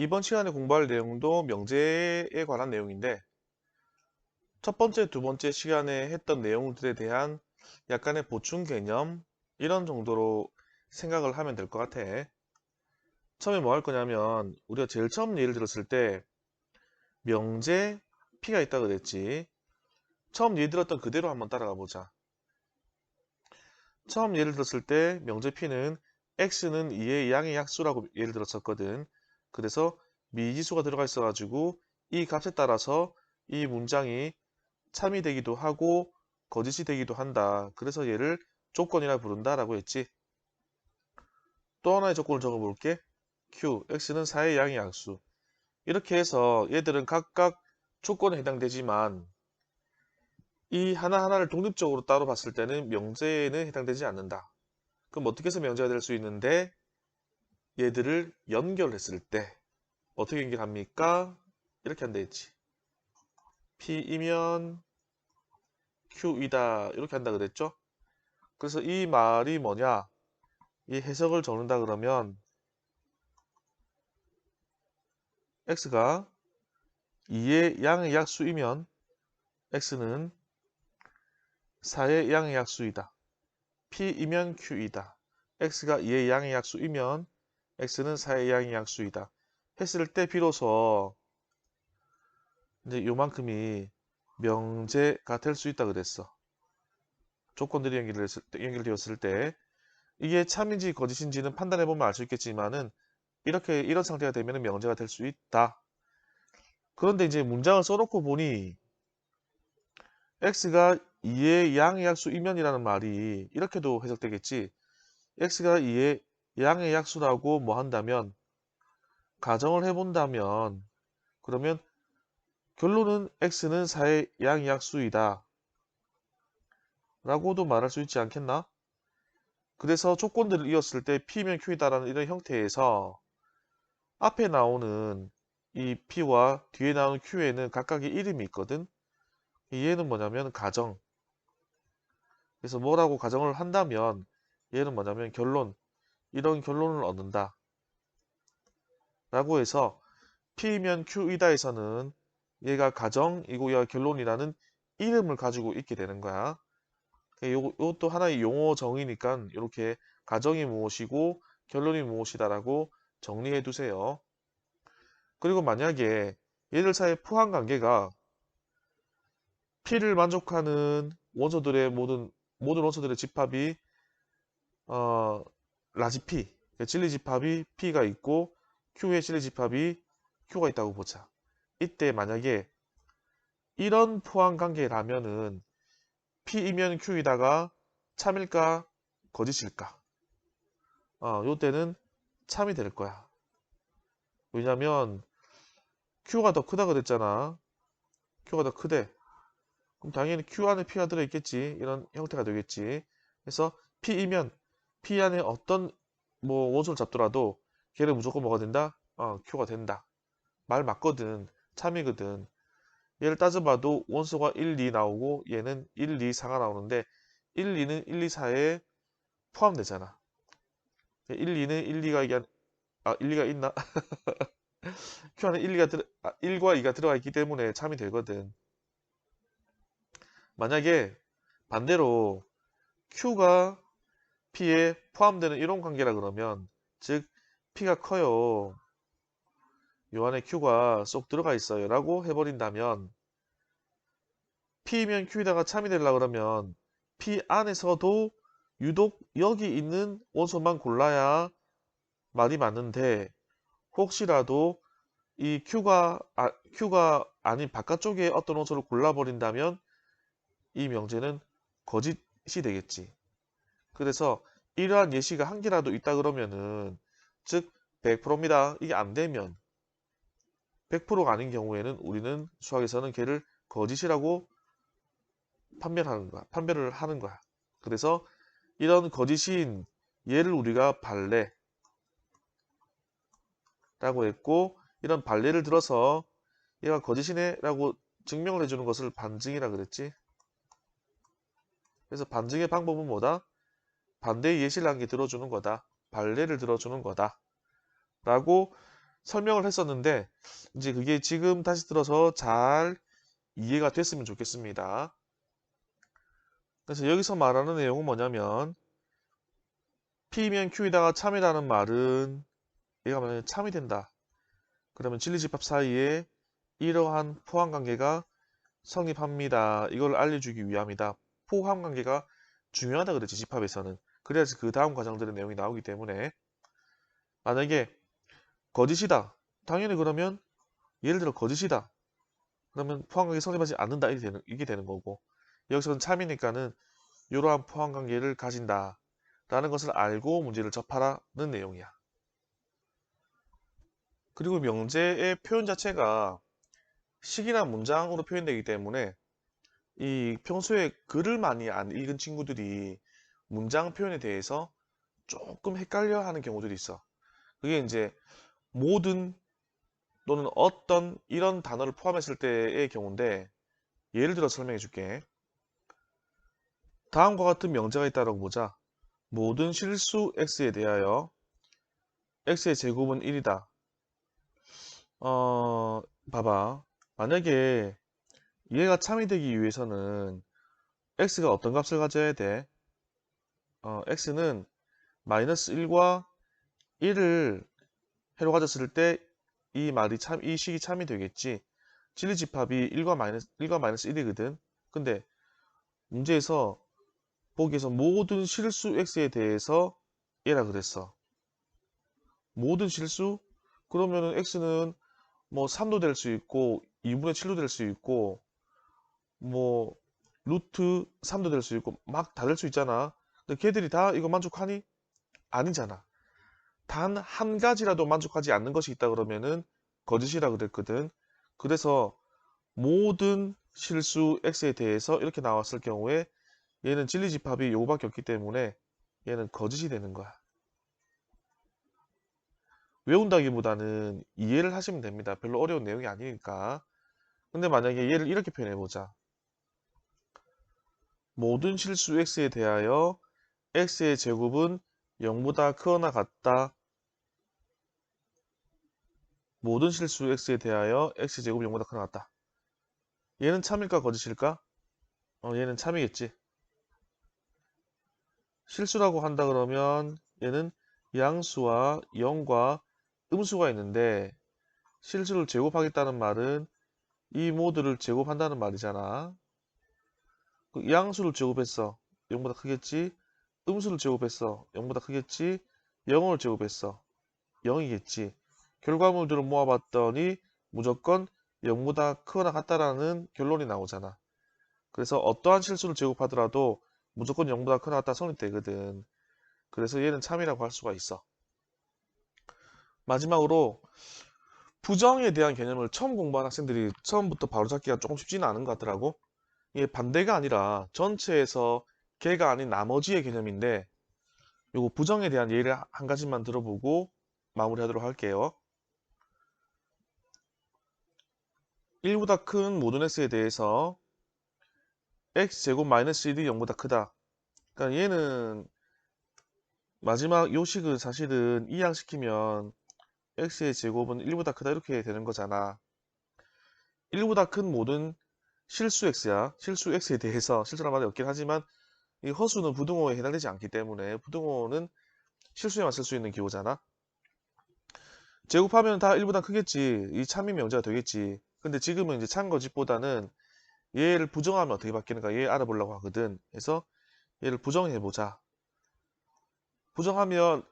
이번 시간에 공부할 내용도 명제에 관한 내용인데 첫 번째, 두 번째 시간에 했던 내용들에 대한 약간의 보충 개념 이런 정도로 생각을 하면 될 것 같아. 처음에 뭐 할 거냐면 우리가 제일 처음 예를 들었을 때 명제 P가 있다고 그랬지. 처음 예를 들었던 그대로 한번 따라가 보자. 처음 예를 들었을 때 명제 P는 X는 2의 양의 약수라고 예를 들었었거든. 그래서 미지수가 들어가 있어가지고 이 값에 따라서 이 문장이 참이 되기도 하고 거짓이 되기도 한다. 그래서 얘를 조건이라 부른다 라고 했지. 또 하나의 조건을 적어볼게. Q, X는 4의 양의 양수. 이렇게 해서 얘들은 각각 조건에 해당되지만 이 하나하나를 독립적으로 따로 봤을 때는 명제에는 해당되지 않는다. 그럼 어떻게 해서 명제가 될 수 있는데 얘들을 연결했을 때 어떻게 연결합니까? 이렇게 한다 했지. P이면 Q이다. 이렇게 한다 그랬죠? 그래서 이 말이 뭐냐? 이 해석을 적는다 그러면 x가 2의 양의 약수이면 x는 4의 양의 약수이다. p이면 q이다. x가 2의 양의 약수이면 x는 4의 양의 약수이다. 했을 때 비로소 이제 요만큼이 명제가 될 수 있다 그랬어. 조건들이 연결되었을 때 이게 참인지 거짓인지는 판단해보면 알 수 있겠지만은 이런 상태가 되면 명제가 될 수 있다. 그런데 이제 문장을 써놓고 보니 x가 2의 양의 약수이면이라는 말이 이렇게도 해석되겠지. x가 2의 양의 약수라고 뭐 한다면 가정을 해본다면 그러면 결론은 x는 4의 양의 약수이다 라고도 말할 수 있지 않겠나? 그래서 조건들을 이었을 때 p면 q이다라는 이런 형태에서 앞에 나오는 이 p와 뒤에 나오는 q에는 각각의 이름이 있거든. 얘는 뭐냐면 가정. 그래서 뭐라고 가정을 한다면 얘는 뭐냐면 결론. 이런 결론을 얻는다. 라고 해서 P면 Q이다에서는 얘가 가정이고 얘가 결론이라는 이름을 가지고 있게 되는 거야. 요것도 하나의 용어 정의니까 이렇게 가정이 무엇이고 결론이 무엇이다라고 정리해 두세요. 그리고 만약에 얘들 사이의 포함 관계가 P를 만족하는 원소들의 모든 원소들의 집합이 라지 P, 진리 집합이 P가 있고 Q의 진리 집합이 Q가 있다고 보자. 이때 만약에 이런 포함 관계라면은 P이면 Q이다가 참일까 거짓일까? 요때는 참이 될 거야. 왜냐면 Q가 더 크다 그랬잖아. Q가 더 크대. 그럼 당연히 Q 안에 P가 들어있겠지. 이런 형태가 되겠지. 그래서 P이면 P 안에 어떤 뭐 원소를 잡더라도 걔는 무조건 뭐가 된다? Q가 된다. 말 맞거든. 참이거든. 얘를 따져봐도 원소가 1, 2 나오고 얘는 1, 2, 4가 나오는데 1, 2는 1, 2, 4에 포함되잖아. 1, 2는 1, 2가 이게 1, 2가 있나? Q 안에 1과 2가 들어가 있기 때문에 참이 되거든. 만약에 반대로 Q가 P에 포함되는 이런 관계라 그러면 즉 P가 커요. 요 안에 Q가 쏙 들어가 있어요. 라고 해버린다면 P면 Q에다가 참이 되려고 그러면 P 안에서도 유독 여기 있는 원소만 골라야 말이 맞는데 혹시라도 이 Q가 아닌 바깥쪽에 어떤 원소를 골라버린다면 이 명제는 거짓이 되겠지. 그래서 이러한 예시가 한 개라도 있다 그러면은 즉 100%입니다. 이게 안 되면 100%가 아닌 경우에는 우리는 수학에서는 걔를 거짓이라고 판별을 하는 거야. 그래서 이런 거짓인 얘를 우리가 발레라고 했고 이런 발레를 들어서 얘가 거짓이네 라고 증명을 해주는 것을 반증이라 그랬지. 그래서 반증의 방법은 뭐다? 반대의 예시를 한 개 들어주는 거다. 발레를 들어주는 거다. 라고 설명을 했었는데 이제 그게 지금 다시 들어서 잘 이해가 됐으면 좋겠습니다. 그래서 여기서 말하는 내용은 뭐냐면 P면 Q에다가 참이라는 말은 얘가 만약에 참이 된다. 그러면 진리집합 사이에 이러한 포함관계가 성립합니다. 이걸 알려주기 위함이다. 포함관계가 중요하다 그랬지, 집합에서는. 그래야지 그 다음 과정들의 내용이 나오기 때문에 만약에 거짓이다. 당연히 그러면 예를 들어 거짓이다. 그러면 포함관계 성립하지 않는다. 이게 되는 거고 여기서는 참이니까는 이러한 포함관계를 가진다. 라는 것을 알고 문제를 접하라는 내용이야. 그리고 명제의 표현 자체가 식이나 문장으로 표현되기 때문에 이 평소에 글을 많이 안 읽은 친구들이 문장 표현에 대해서 조금 헷갈려 하는 경우들이 있어. 그게 이제 모든 또는 어떤 이런 단어를 포함했을 때의 경우인데 예를 들어 설명해 줄게. 다음과 같은 명제가 있다고 보자. 모든 실수 x에 대하여 x의 제곱은 1이다. 봐봐. 만약에 얘가 참이 되기 위해서는 x가 어떤 값을 가져야 돼? x는 마이너스 1과 1을 해로 가졌을 때 이 식이 참이 되겠지. 진리집합이 1과 마이너스 1이거든. 근데 문제에서 보기에서 모든 실수 x에 대해서 얘라 그랬어. 모든 실수? 그러면은 x는 뭐 3도 될 수 있고 2분의 7도 될 수 있고 뭐 루트 3도 될 수 있고 막 다 될 수 있잖아. 근데 걔들이 다 이거 만족하니? 아니잖아. 단 한 가지라도 만족하지 않는 것이 있다 그러면은 거짓이라 그랬거든. 그래서 모든 실수 x에 대해서 이렇게 나왔을 경우에 얘는 진리집합이 요거밖에 없기 때문에 얘는 거짓이 되는 거야. 외운다기보다는 이해를 하시면 됩니다. 별로 어려운 내용이 아니니까. 근데 만약에 얘를 이렇게 표현해보자. 모든 실수 x에 대하여 x의 제곱은 0보다 크거나 같다. 모든 실수 x에 대하여 x제곱이 0보다 크거나 같다. 얘는 참일까 거짓일까? 얘는 참이겠지. 실수라고 한다 그러면 얘는 양수와 0과 음수가 있는데 실수를 제곱하겠다는 말은 이 모두를 제곱한다는 말이잖아. 그 양수를 제곱했어. 0보다 크겠지? 음수를 제곱했어. 0보다 크겠지? 0을 제곱했어. 0이겠지. 결과물들을 모아봤더니 무조건 0보다 크거나 같다라는 결론이 나오잖아. 그래서 어떠한 실수를 제곱하더라도 무조건 0보다 크거나 같다 성립되거든. 그래서 얘는 참이라고 할 수가 있어. 마지막으로 부정에 대한 개념을 처음 공부한 학생들이 처음부터 바로잡기가 조금 쉽지는 않은 것 같더라고. 이게 반대가 아니라 전체에서 개가 아닌 나머지의 개념인데 요거 부정에 대한 예를 한 가지만 들어보고 마무리하도록 할게요. 1보다 큰 모든 x에 대해서 x제곱 마이너스 1이 0보다 크다. 그러니까 얘는 마지막 요식은 사실은 이항시키면 x의 제곱은 1보다 크다 이렇게 되는 거잖아. 1보다 큰 모든 실수 x야. 실수 x에 대해서 실수란 말이 없긴 하지만 이 허수는 부등호에 해당되지 않기 때문에 부등호는 실수에만 쓸 수 있는 기호잖아. 제곱하면 다 1보다 크겠지. 이 참이 명제가 되겠지. 근데 지금은 이제 참거짓보다는 얘를 부정하면 어떻게 바뀌는가 얘 알아보려고 하거든. 그래서 얘를 부정해보자. 부정하면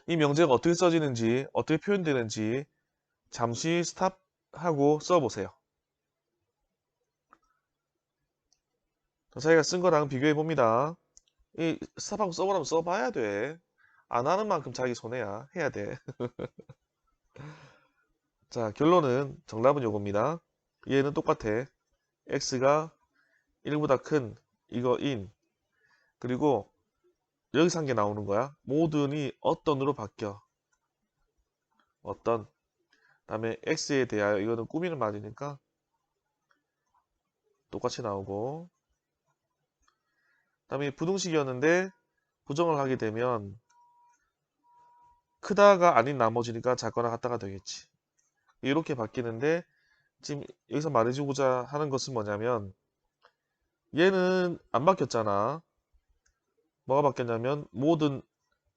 이 명제가 어떻게 써지는지 어떻게 표현되는지 잠시 스탑하고 써보세요. 자기가 쓴 거랑 비교해 봅니다. 이 스탑하고 써보라면 써봐야 돼. 안 하는 만큼 자기 손해야. 해야 돼. 자, 결론은 정답은 요겁니다. 얘는 똑같아. x가 1보다 큰 이거 인 그리고 여기서 한 게 나오는 거야. 모든이 어떤으로 바뀌어. 어떤 다음에 x에 대하여 이거는 꾸미는 말이니까 똑같이 나오고 다음에 부등식이었는데 부정을 하게 되면 크다가 아닌 나머지니까 작거나 같다가 되겠지. 이렇게 바뀌는데 지금 여기서 말해주고자 하는 것은 뭐냐면 얘는 안 바뀌었잖아. 뭐가 바뀌었냐면 모든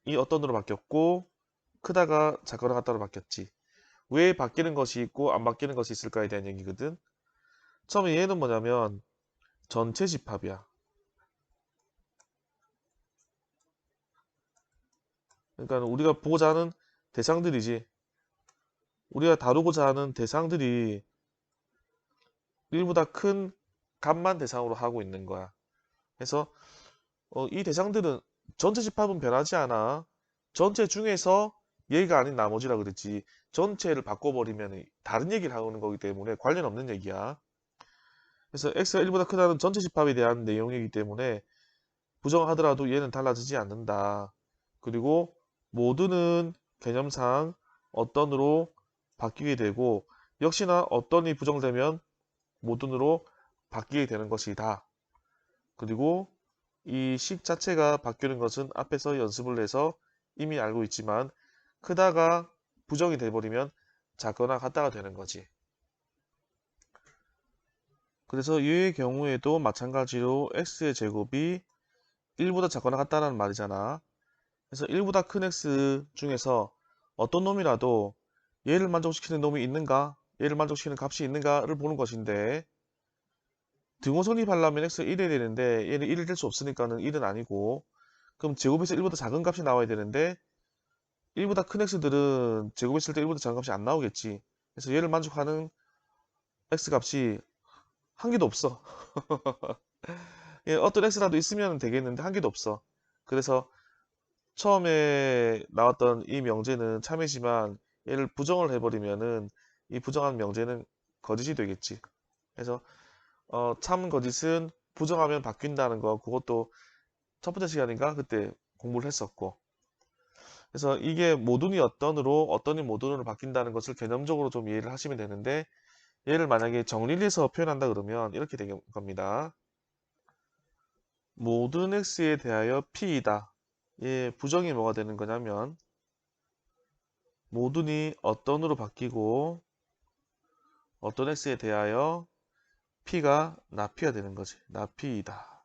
이 어떤으로 바뀌었고 크다가 작거나 같다로 바뀌었지. 왜 바뀌는 것이 있고 안 바뀌는 것이 있을까에 대한 얘기거든. 처음에 얘는 뭐냐면 전체 집합이야. 그러니까 우리가 보고자 하는 대상들이지. 우리가 다루고자 하는 대상들이 1보다 큰 값만 대상으로 하고 있는 거야. 그래서 이 대상들은 전체 집합은 변하지 않아. 전체 중에서 얘가 아닌 나머지라 그랬지. 전체를 바꿔버리면 다른 얘기를 하는 거기 때문에 관련 없는 얘기야. 그래서 x가 1보다 크다는 전체 집합에 대한 내용이기 때문에 부정하더라도 얘는 달라지지 않는다. 그리고 모두는 개념상 어떤으로 바뀌게 되고 역시나 어떤이 부정되면 모든으로 바뀌게 되는 것이다. 그리고 이 식 자체가 바뀌는 것은 앞에서 연습을 해서 이미 알고 있지만 크다가 부정이 돼버리면 작거나 같다가 되는 거지. 그래서 이의 경우에도 마찬가지로 x의 제곱이 1보다 작거나 같다는 말이잖아. 그래서 1보다 큰 x 중에서 어떤 놈이라도 얘를 만족시키는 놈이 있는가? 얘를 만족시키는 값이 있는가를 보는 것인데 등호 성립하려면 x가 1이 되는데 얘는 1이 될 수 없으니까는 1은 아니고 그럼 제곱에서 1보다 작은 값이 나와야 되는데 1보다 큰 x들은 제곱했을 때 1보다 작은 값이 안 나오겠지. 그래서 얘를 만족하는 x 값이 한 개도 없어. 예, 어떤 x라도 있으면 되겠는데 한 개도 없어. 그래서 처음에 나왔던 이 명제는 참이지만 얘를 부정을 해버리면은 이 부정한 명제는 거짓이 되겠지. 그래서 참 거짓은 부정하면 바뀐다는 거 그것도 첫 번째 시간인가 그때 공부를 했었고 그래서 이게 모든이 어떤으로 어떤이 모든으로 바뀐다는 것을 개념적으로 좀 이해를 하시면 되는데 얘를 만약에 정리를 해서 표현한다 그러면 이렇게 된 겁니다. 모든 x에 대하여 p이다. 얘 부정이 뭐가 되는 거냐면 모든이 어떤으로 바뀌고 어떤 x에 대하여 p가 나p가 되는 거지. 나p이다.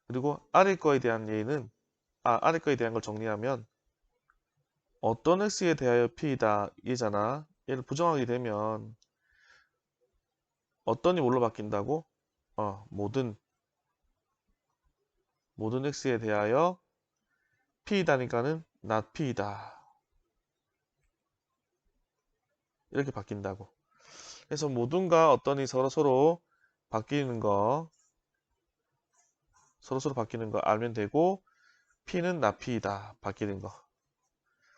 그리고 아래 거에 대한 예는 아래 거에 대한 걸 정리하면 어떤 x에 대하여 p이다 얘잖아. 얘를 부정하게 되면 어떤이 뭘로 바뀐다고? 모든 x에 대하여 p이다니까는 not p이다. 이렇게 바뀐다고. 그래서 모든과 어떤이 서로 바뀌는 거 서로 바뀌는 거 알면 되고 p는 not p이다. 바뀌는 거.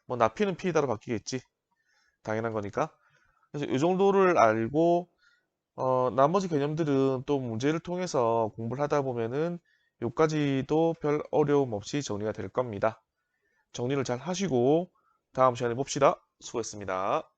뭐 not p는 p이다로 바뀌겠지. 당연한 거니까. 그래서 이 정도를 알고 나머지 개념들은 또 문제를 통해서 공부를 하다 보면은 요까지도 별 어려움 없이 정리가 될 겁니다. 정리를 잘 하시고 다음 시간에 봅시다. 수고했습니다.